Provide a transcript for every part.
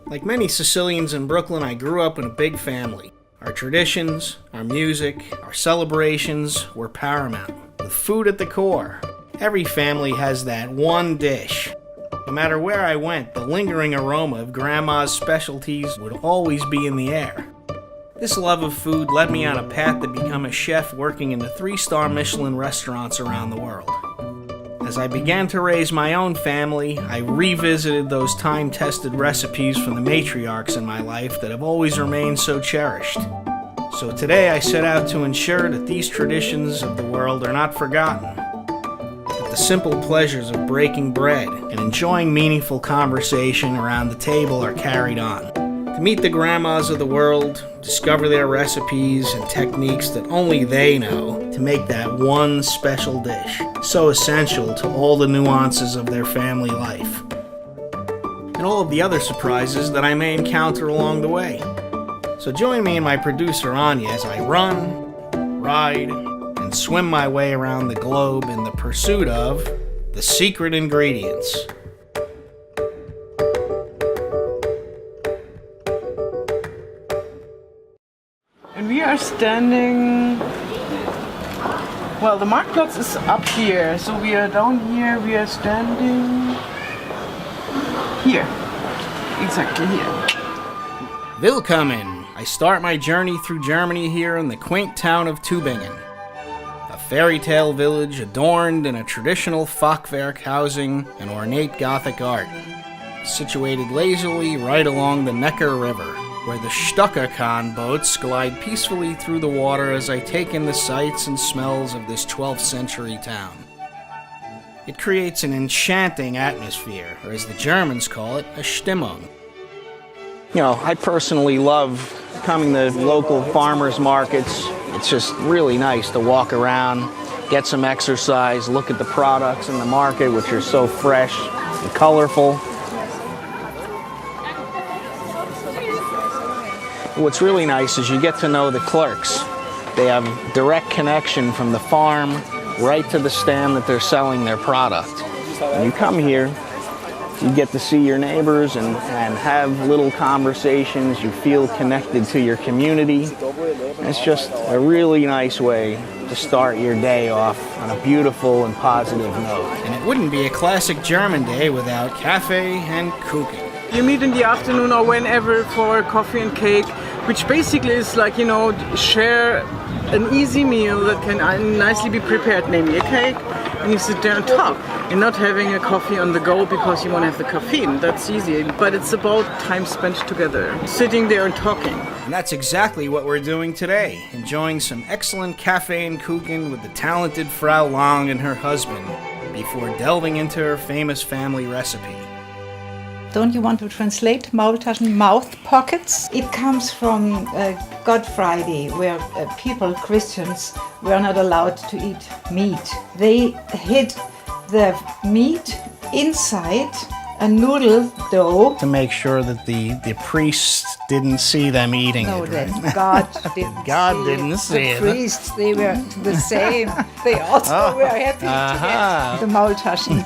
Like many Sicilians in Brooklyn, I grew up in a big family. Our traditions, our music, our celebrations were paramount, with food at the core. Every family has that one dish. No matter where I went, the lingering aroma of Grandma's specialties would always be in the air. This love of food led me on a path to become a chef working in the 3-star Michelin restaurants around the world. As I began to raise my own family, I revisited those time-tested recipes from the matriarchs in my life that have always remained so cherished. So today I set out to ensure that these traditions of the world are not forgotten, that the simple pleasures of breaking bread and enjoying meaningful conversation around the table are carried on. To meet the grandmas of the world, discover their recipes and techniques that only they know to make that one special dish, so essential to all the nuances of their family life, and all of the other surprises that I may encounter along the way. So join me and my producer Anya as I run, ride, and swim my way around the globe in the pursuit of the secret ingredients. And we are standing, well, the marktplatz is up here, so we are down here, we are standing here, exactly here. Willkommen! I start my journey through Germany here in the quaint town of Tübingen, a fairytale village adorned in a traditional Fachwerk housing and ornate Gothic art, situated lazily right along the Neckar River, where the Stocker-Kahn boats glide peacefully through the water as I take in the sights and smells of this 12th century town. It creates an enchanting atmosphere, or as the Germans call it, a Stimmung. You know, I personally love coming to local farmers markets. It's just really nice to walk around, get some exercise, look at the products in the market, which are so fresh and colorful. What's really nice is you get to know the clerks. They have direct connection from the farm right to the stand that they're selling their product. When you come here, you get to see your neighbors and have little conversations. You feel connected to your community. It's just a really nice way to start your day off on a beautiful and positive note. And it wouldn't be a classic German day without cafe and Kuchen. You meet in the afternoon or whenever for coffee and cake, which basically is like, you know, share an easy meal that can nicely be prepared, namely a cake, and you sit there and talk. And not having a coffee on the go because you want to have the caffeine. That's easy, but it's about time spent together, sitting there and talking. And that's exactly what we're doing today, enjoying some excellent cafe and Kuchen with the talented Frau Lang and her husband, before delving into her famous family recipe. Don't you want to translate Maultaschen, mouth pockets? It comes from God Friday, where people, Christians, were not allowed to eat meat. They hid the meat inside a noodle dough. To make sure that the priests didn't see them eating No, it. that Right? God didn't God see didn't it. see the it. priests, they were the same. They also were happy to get the Maultaschen.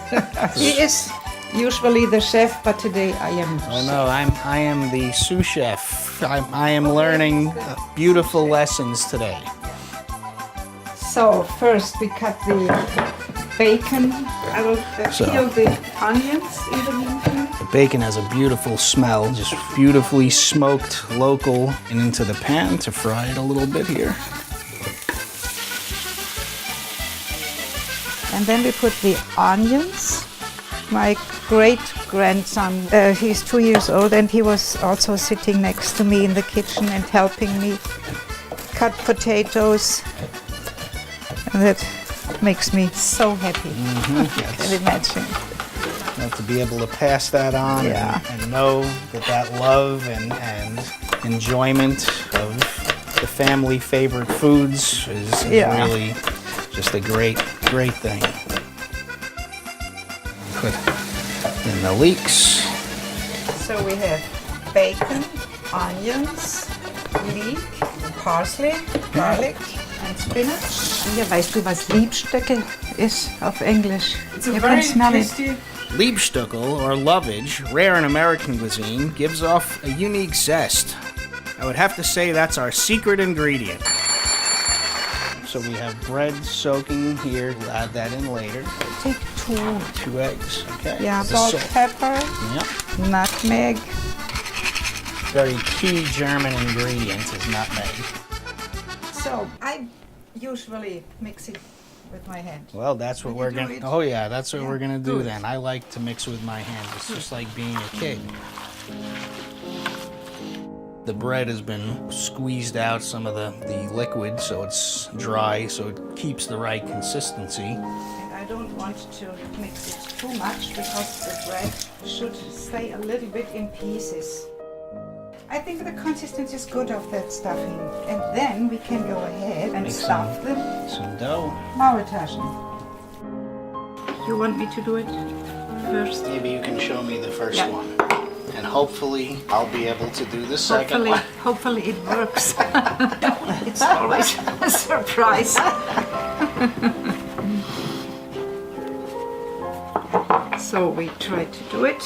He is usually the chef, but today I am. Oh no, I am the sous chef. I am learning beautiful lessons today. So first we cut the bacon. I will peel the onions in the meantime. The bacon has a beautiful smell, just beautifully smoked local, and into the pan to fry it a little bit here. And then we put the onions. My great-grandson, he's 2 years old, and he was also sitting next to me in the kitchen and helping me cut potatoes. And that makes me so happy. Mm-hmm. You can imagine. Well, to be able to pass that on and know that love and enjoyment of the family favorite foods is really just a great thing. Put in the leeks. So we have bacon, onions, leek, parsley, garlic, and spinach. Ja, weißt du, was Liebstöckel ist auf Englisch? It's a You very can smell it. tasty. Liebstöckel, or lovage, rare in American cuisine, gives off a unique zest. I would have to say that's our secret ingredient. So we have bread soaking here. We'll add that in later. Take two. 2 eggs, okay. Yeah, The salt, pepper, Yep. nutmeg. Very key German ingredient is nutmeg. So I usually mix it with my hand. Well, that's what Will we're you do gonna. it? Oh yeah, that's what Yeah, we're gonna do good. then. I like to mix with my hand. It's just like being a kid. The bread has been squeezed out some of the liquid, so it's dry, so it keeps the right consistency. And I don't want to mix it too much because the bread should stay a little bit in pieces. I think the consistency is good of that stuffing. And then we can go ahead and Make stuff the Some dough. Maultaschen. You want me to do it first? Maybe you can show me the first Yeah. one, and hopefully I'll be able to do the second one. Hopefully it works. It's always a surprise. So we try to do it.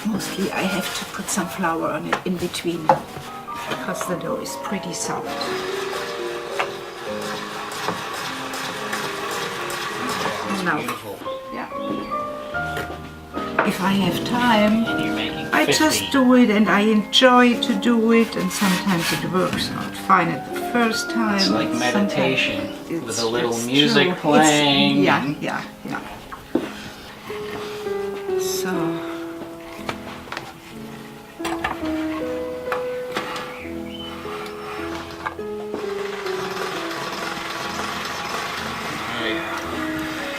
Mostly I have to put some flour on it in between because the dough is pretty soft. Now, Beautiful. yeah. If I have time, And you're making I 50. just do it and I enjoy to do it, and sometimes it works out fine at the first time. It's like sometimes meditation with a little it's music true. playing. Yeah, yeah, yeah. So.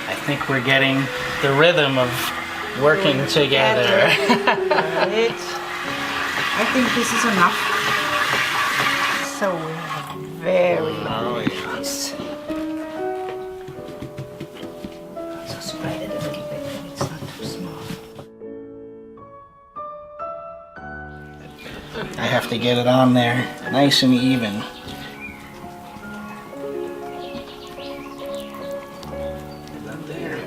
I think we're getting the rhythm of working together. Right. I think this is enough. So we have a very Oh, yeah. nice. So spread it a little bit, and it's not too small. I have to get it on there nice and even. About there.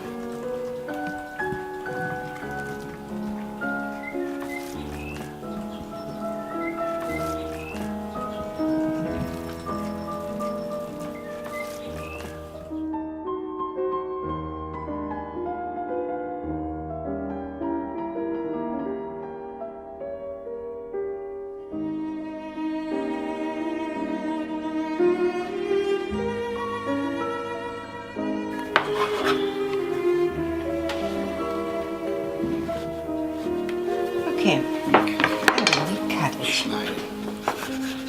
Okay. And then we cut it. Schneiden.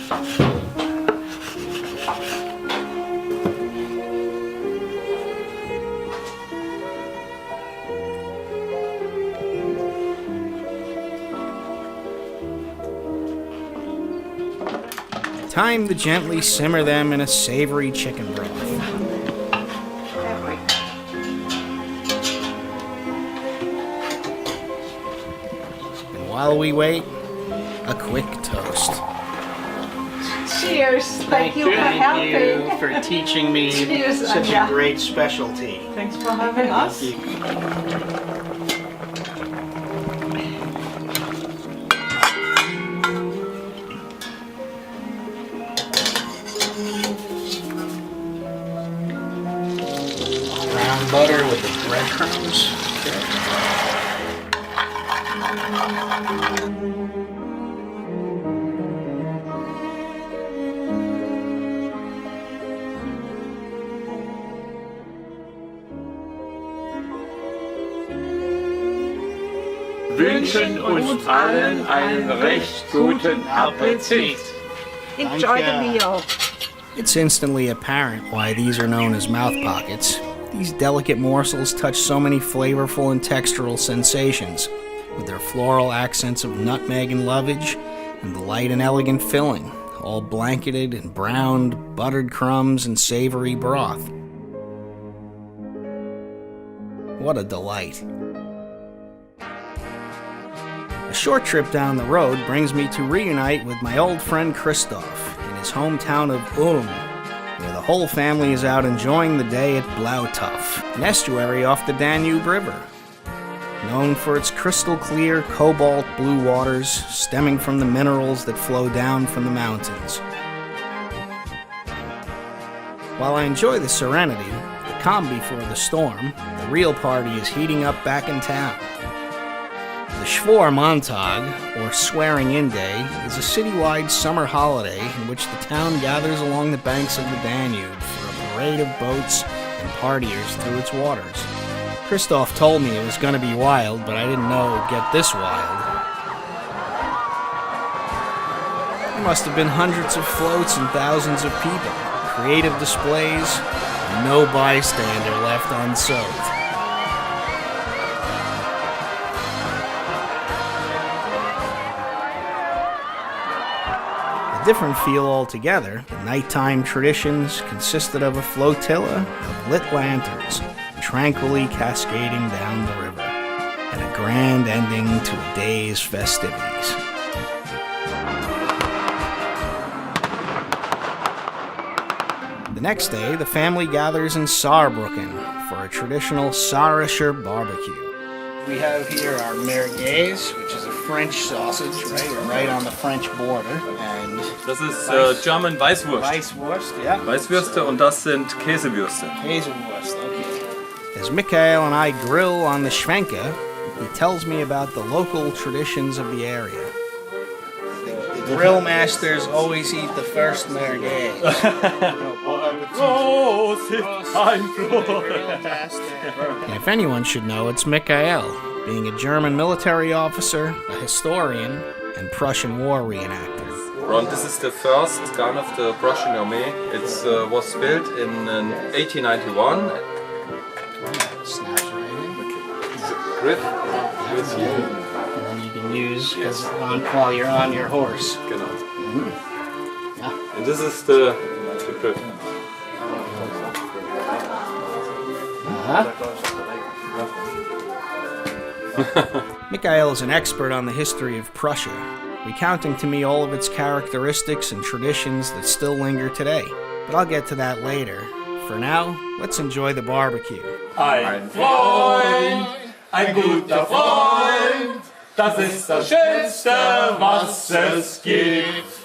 Time to gently simmer them in a savory chicken broth. And while we wait, a quick toast. Cheers! Thank you for helping. you for teaching me Cheers, such Anja. a great specialty. Thanks for having us. Thank you. Brown butter with the breadcrumbs. Wünschen uns allen einen recht guten Appetit. Enjoy the meal. It's instantly apparent why these are known as mouth pockets. These delicate morsels touch so many flavorful and textural sensations, with their floral accents of nutmeg and lovage, and the light and elegant filling, all blanketed in browned, buttered crumbs and savory broth. What a delight. A short trip down the road brings me to reunite with my old friend Christoph in his hometown of Ulm, where the whole family is out enjoying the day at Blautopf, an estuary off the Danube River. Known for its crystal clear cobalt blue waters stemming from the minerals that flow down from the mountains. While I enjoy the serenity, the calm before the storm, the real party is heating up back in town. The Schwarmontag, or Swearing-In Day, is a citywide summer holiday in which the town gathers along the banks of the Danube for a parade of boats and partiers through its waters. Christoph told me it was going to be wild, but I didn't know it would get this wild. There must have been hundreds of floats and thousands of people, creative displays, and no bystander left unsoaked. A different feel altogether, the nighttime traditions consisted of a flotilla of lit lanterns tranquilly cascading down the river, and a grand ending to a day's festivities. The next day, the family gathers in Saarbrücken for a traditional Saarischer barbecue. We have here our merguez, which is a French sausage, right on the French border. And das ist German Weißwurst. Weißwurst, yeah. Weißwürste und das sind Käsewürste. Käsewurst, okay. As Michael and I grill on the Schwenke, he tells me about the local traditions of the area. The grill masters always eat the first merguez. And if anyone should know, it's Michael, being a German military officer, a historian, and Prussian war reenactor. And this is the first gun of the Prussian army. It was built in 1891. Snaps right in. Grip. And then you can use while you're on your horse. Genau. Mm-hmm. Yeah. And this is the grip. Michael is an expert on the history of Prussia, recounting to me all of its characteristics and traditions that still linger today. But I'll get to that later. For now, let's enjoy the barbecue. Ein Freund, ein guter Freund, das ist das Schönste, was es gibt.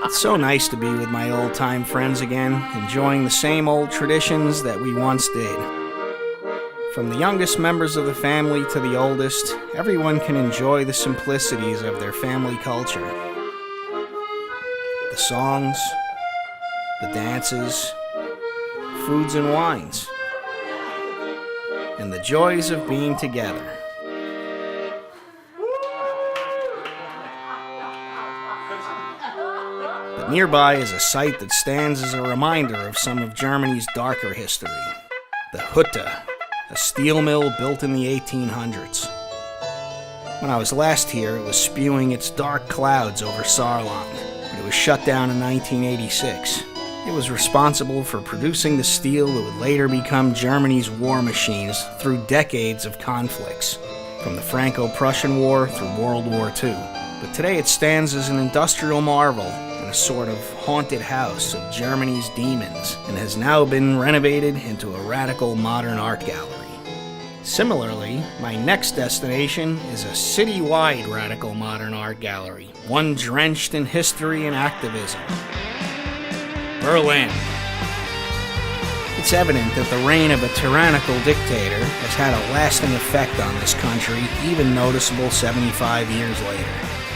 It's so nice to be with my old-time friends again, enjoying the same old traditions that we once did. From the youngest members of the family to the oldest, everyone can enjoy the simplicities of their family culture. The songs, the dances, foods and wines, and the joys of being together. But nearby is a site that stands as a reminder of some of Germany's darker history, the Hütte, a steel mill built in the 1800s. When I was last here, it was spewing its dark clouds over Saarland, but it was shut down in 1986. It was responsible for producing the steel that would later become Germany's war machines through decades of conflicts, from the Franco-Prussian War through World War II. But today it stands as an industrial marvel and a sort of haunted house of Germany's demons, and has now been renovated into a radical modern art gallery. Similarly, my next destination is a city-wide radical modern art gallery, one drenched in history and activism. Berlin. It's evident that the reign of a tyrannical dictator has had a lasting effect on this country, even noticeable 75 years later,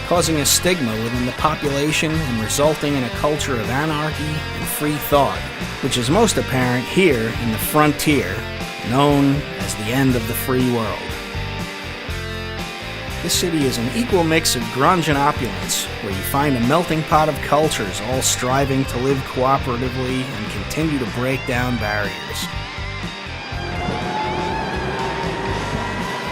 causing a stigma within the population and resulting in a culture of anarchy and free thought, which is most apparent here in the frontier, known as the end of the free world. This city is an equal mix of grunge and opulence, where you find a melting pot of cultures all striving to live cooperatively and continue to break down barriers.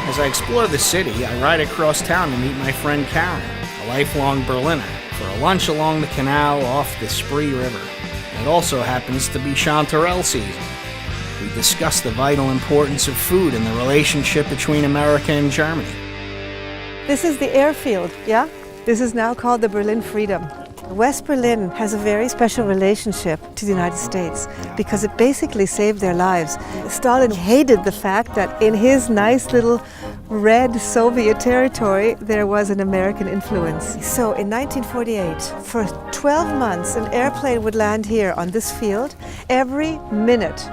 As I explore the city, I ride across town to meet my friend Karen, a lifelong Berliner, for a lunch along the canal off the Spree River. It also happens to be chanterelle season. We discuss the vital importance of food and the relationship between America and Germany. This is the airfield, yeah? This is now called the Berlin Freedom. West Berlin has a very special relationship to the United States because it basically saved their lives. Stalin hated the fact that in his nice little red Soviet territory there was an American influence. So in 1948, for 12 months, an airplane would land here on this field every minute.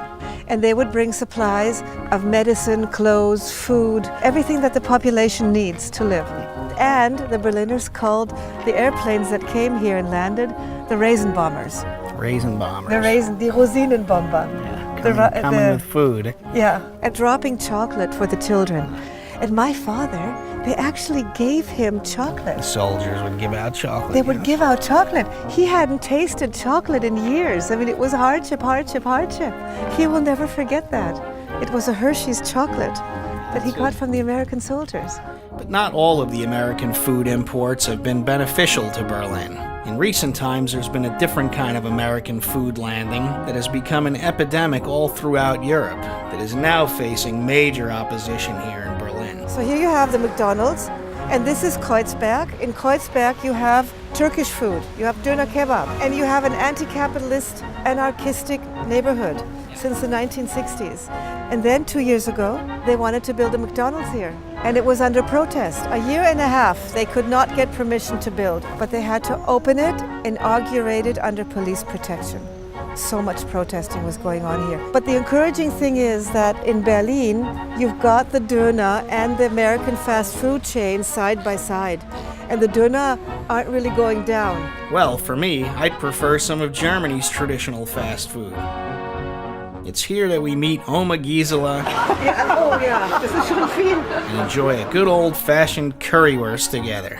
And they would bring supplies of medicine, clothes, food, everything that the population needs to live. And the Berliners called the airplanes that came here and landed the Raisin bombers. Raisin bombers. Die Rosinenbomber. Yeah, coming with food. Yeah, and dropping chocolate for the children. And my father, they actually gave him chocolate. The soldiers would give out chocolate. They would give out chocolate. He hadn't tasted chocolate in years. I mean, it was hardship, hardship, hardship. He will never forget that. It was a Hershey's chocolate that he got from the American soldiers. But not all of the American food imports have been beneficial to Berlin. In recent times, there's been a different kind of American food landing that has become an epidemic all throughout Europe that is now facing major opposition here in Berlin. So here you have the McDonald's, and this is Kreuzberg. In Kreuzberg you have Turkish food, you have Döner Kebab, and you have an anti-capitalist, anarchistic neighborhood since the 1960s. And then 2 years ago, they wanted to build a McDonald's here. And it was under protest. A year and a half, they could not get permission to build, but they had to open it, inaugurate it under police protection. So much protesting was going on here. But the encouraging thing is that in Berlin, you've got the Döner and the American fast food chain side by side. And the Döner aren't really going down. Well, for me, I'd prefer some of Germany's traditional fast food. It's here that we meet Oma Gisela this is schon viel. and enjoy a good old-fashioned currywurst together.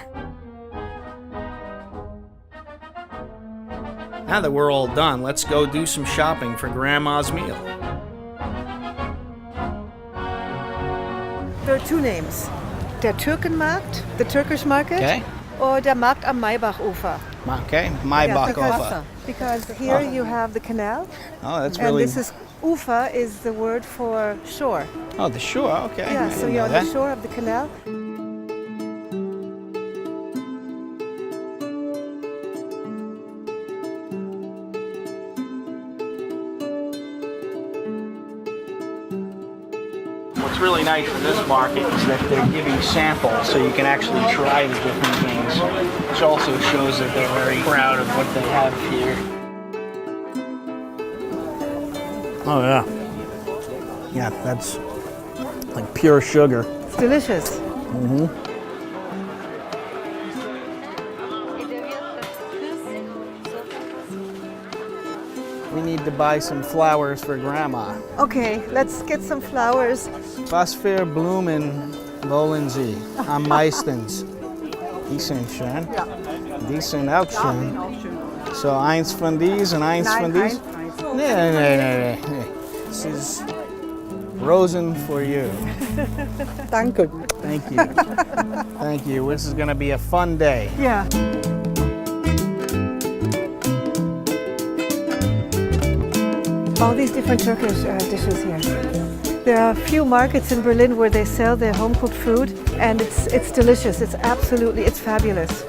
Now that we're all done, let's go do some shopping for Grandma's meal. There are two names. Der Türkenmarkt, the Turkish market, Okay. or der Markt am Maybachufer. Okay, Maybach. Because here you have the canal, Oh, that's and really... this is Ufer is the word for shore. Oh, the shore, okay. Yeah, I so didn't you're know on that. the shore of the canal. What's really nice in this market is that they're giving samples so you can actually try the different things, which also shows that they're very proud of what they have here. Oh yeah. Yeah, that's like pure sugar. It's delicious. We need to buy some flowers for Grandma. Okay, let's get some flowers. Was für Blumen wollen Sie am meistens? Die sind schön. Ja. Die sind auch schön. So eins von dies und eins von dies? Nein. Nee. This is Rosen for you. Danke. Thank you. Thank you. This is going to be a fun day. Yeah. All these different Turkish dishes here. There are a few markets in Berlin where they sell their home-cooked food, and it's delicious. It's fabulous.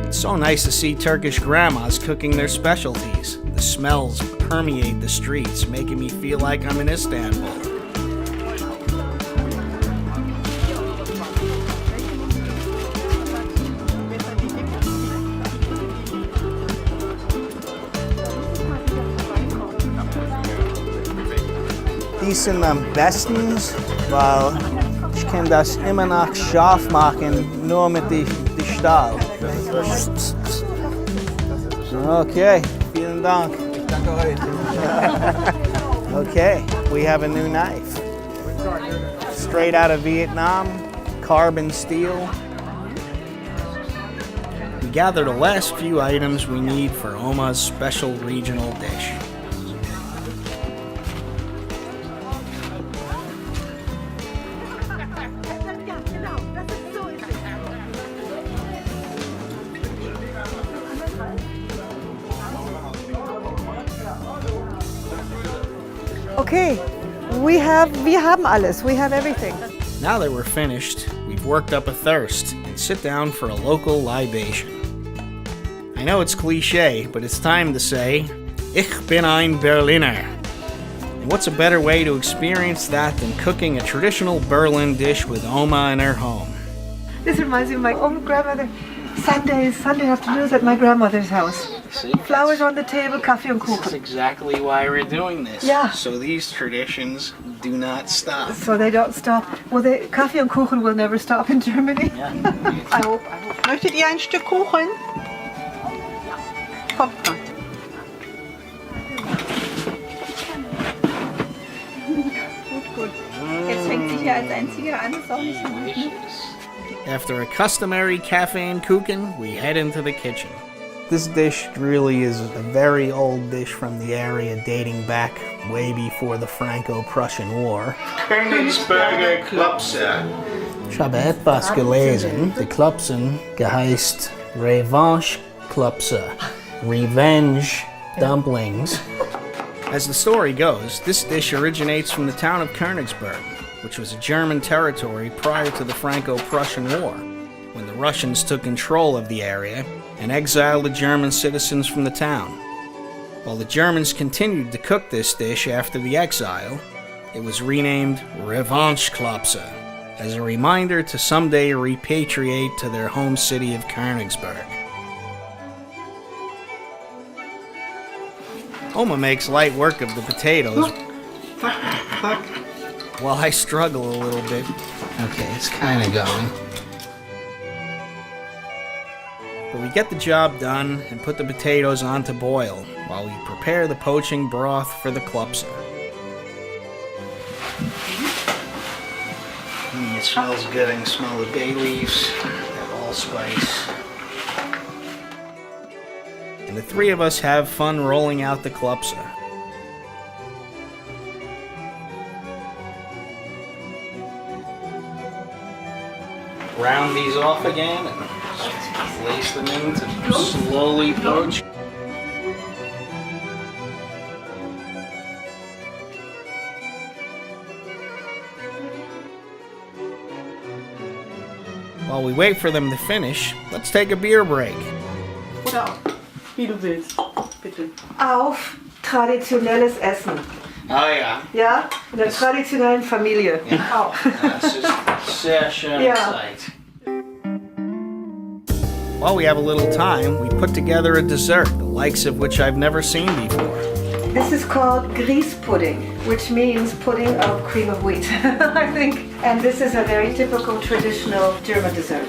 It's so nice to see Turkish grandmas cooking their specialties. The smells permeate the streets, making me feel like I'm in Istanbul. Die sind am besten, weil ich kann das immer noch scharf machen, nur mit dem Stahl. Okay, vielen Dank. Okay, we have a new knife. Straight out of Vietnam, carbon steel. We gather the last few items we need for Oma's special regional dish. Okay, We haben alles. We have everything. Now that we're finished, we've worked up a thirst and sit down for a local libation. I know it's cliche, but it's time to say, Ich bin ein Berliner. And what's a better way to experience that than cooking a traditional Berlin dish with Oma in her home? This reminds me of my own grandmother. Sunday afternoons at my grandmother's house. See? Flowers on the table, coffee and That's kuchen. exactly why we're doing this. Yeah. So these traditions do not stop. So they don't stop. Well, the coffee and kuchen will never stop in Germany. Yeah. I hope. Möchtet ihr ein Stück Kuchen? Kommt mal. Jetzt fängt sich hier als einziger an, ist auch nicht so gut. After a customary cafe and kuchen, we head into the kitchen. This dish really is a very old dish from the area dating back way before the Franco-Prussian War. Königsberger Klopse. Ich habe etwas gelesen. Die Klopsen geheißt Revanche-Klopse. Revenge dumplings. As the story goes, this dish originates from the town of Königsberg, which was a German territory prior to the Franco-Prussian War, when the Russians took control of the area and exiled the German citizens from the town. While the Germans continued to cook this dish after the exile, it was renamed Revanche-Klopse, as a reminder to someday repatriate to their home city of Königsberg. Oma makes light work of the potatoes, while I struggle a little bit. Okay, it's kind of going. But we get the job done and put the potatoes on to boil while we prepare the poaching broth for the klopse. It smells good. I can smell the bay leaves, that allspice. And the three of us have fun rolling out the klopse. Round these off again and place them in to slowly poach. While we wait for them to finish, let's take a beer break. Oder wie du willst. Bitte. Auf traditionelles Essen. Oh yeah. Ja? In der traditionellen Familie. Auch. Das ist sehr schön Ja. Zeit. While we have a little time, we put together a dessert, the likes of which I've never seen before. This is called Reisz pudding, which means pudding of cream of wheat, I think. And this is a very typical traditional German dessert.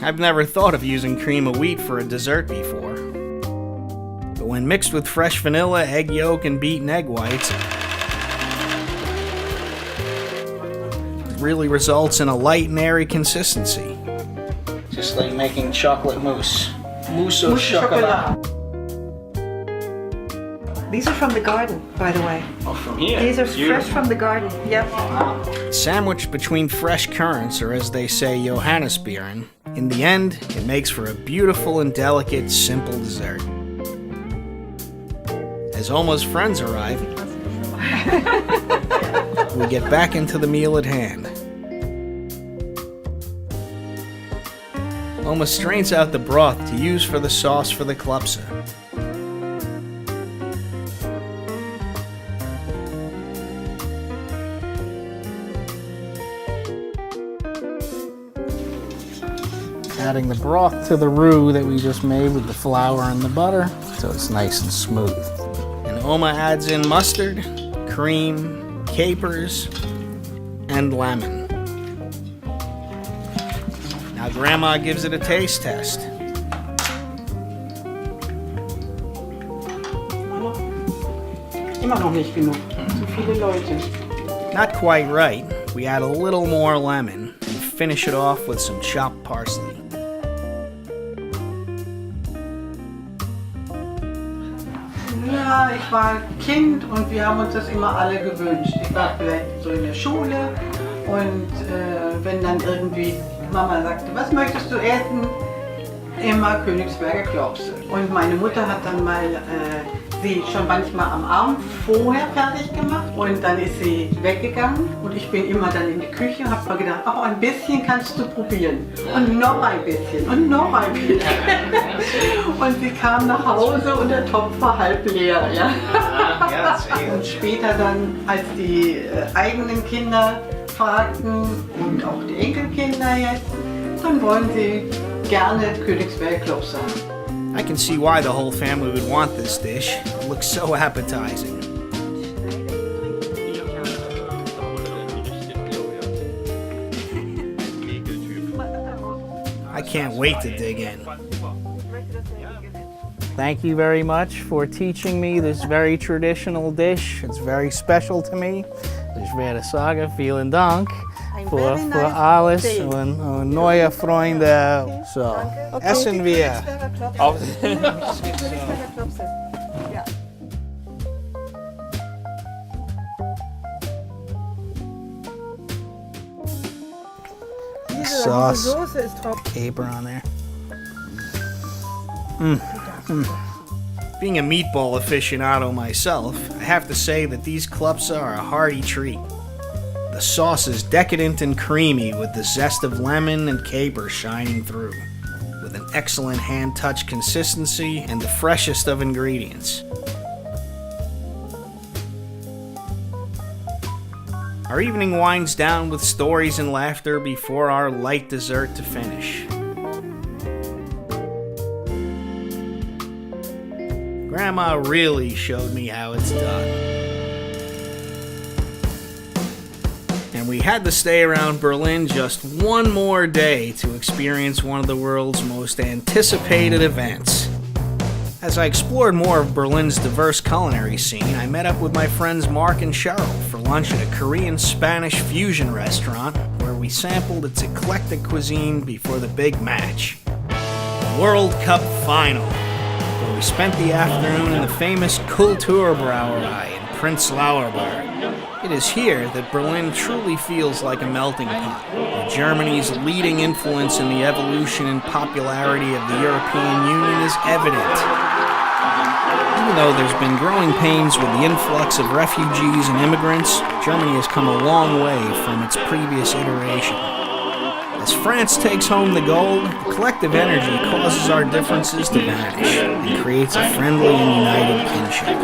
I've never thought of using cream of wheat for a dessert before. But when mixed with fresh vanilla, egg yolk, and beaten egg whites, it really results in a light and airy consistency. Just like making chocolate mousse. Mousse au chocolat. These are from the garden, by the way. Oh, from here? These are fresh from the garden. Yep. Sandwiched between fresh currants, or as they say, Johannisbeeren, in the end, it makes for a beautiful and delicate, simple dessert. As Oma's friends arrive, we get back into the meal at hand. Oma strains out the broth to use for the sauce for the klopse. Adding the broth to the roux that we just made with the flour and the butter, so it's nice and smooth. And Oma adds in mustard, cream, capers, and lemon. Now Grandma gives it a taste test. Immer noch nicht genug. Zu viele Leute. Not quite right. We add a little more lemon and finish it off with some chopped parsley. Ja, ich war Kind und wir haben uns das immer alle gewünscht. Ich war vielleicht so in der Schule und wenn dann irgendwie Mama sagte, was möchtest du essen? Immer Königsberger Klopse. Und meine Mutter hat dann mal sie schon manchmal am Abend vorher fertig gemacht und dann ist sie weggegangen und ich bin immer dann in die Küche und habe mal gedacht, ach, ein bisschen kannst du probieren und noch ein bisschen und noch ein bisschen. Und sie kam nach Hause und der Topf war halb leer. Ja? Und später dann, als die eigenen Kinder fragten und auch die Enkelkinder jetzt, dann wollen sie gerne Königsberger Klopse haben. I can see why the whole family would want this dish. It looks so appetizing. I can't wait to dig in. Thank you very much for teaching me this very traditional dish. It's very special to me. Ich werde sagen, vielen Dank für alles und neue Freunde. So, essen wir. Sauce, caper on there. Being a meatball aficionado myself, I have to say that these klopse are a hearty treat. The sauce is decadent and creamy with the zest of lemon and caper shining through, with an excellent hand-touch consistency and the freshest of ingredients. Our evening winds down with stories and laughter before our light dessert to finish. Grandma really showed me how it's done. And we had to stay around Berlin just one more day to experience one of the world's most anticipated events. As I explored more of Berlin's diverse culinary scene, I met up with my friends Mark and Cheryl for lunch at a Korean-Spanish fusion restaurant where we sampled its eclectic cuisine before the big match, the World Cup Final, where we spent the afternoon in the famous Kulturbrauerei in Prenzlauer Berg. It is here that Berlin truly feels like a melting pot, where Germany's leading influence in the evolution and popularity of the European Union is evident. Even though there's been growing pains with the influx of refugees and immigrants, Germany has come a long way from its previous iteration. As France takes home the gold, the collective energy causes our differences to vanish and creates a friendly and united kinship.